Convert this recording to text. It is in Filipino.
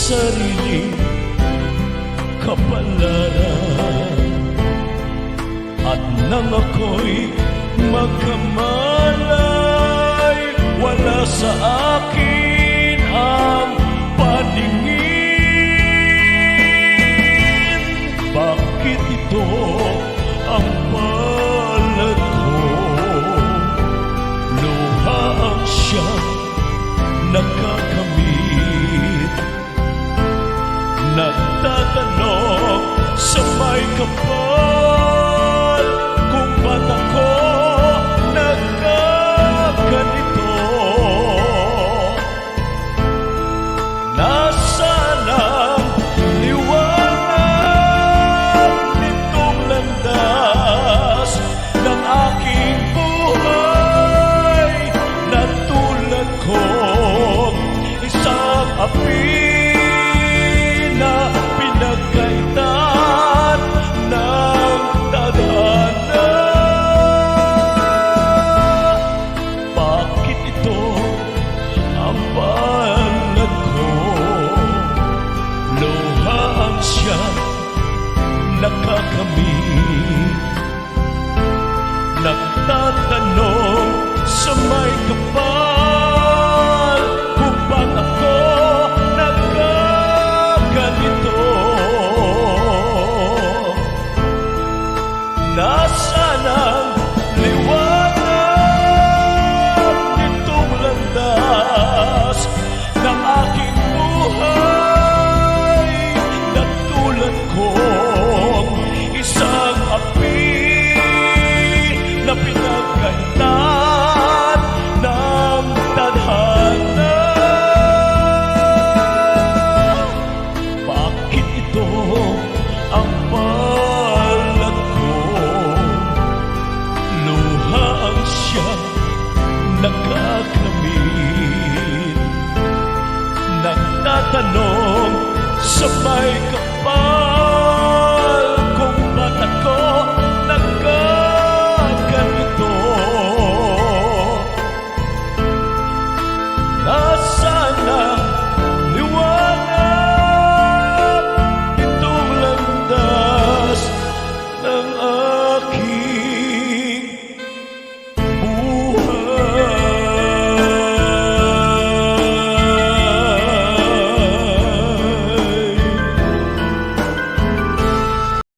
sariling kapalaran. At nang ako'y magkamalay, wala sa akin ang paningin. Bakit ito ang palad ko? Luha ang siyang nakakamit. Nagtatanong sa may kapal kung ba't ako nagkaganito. Nasaan ang liwanag nitong landas ng aking buhay? Na tulad ko isang api na pinagkaitan ng tadhana. Bakit ito ang palad ko? Luha ang siyang nakakamit.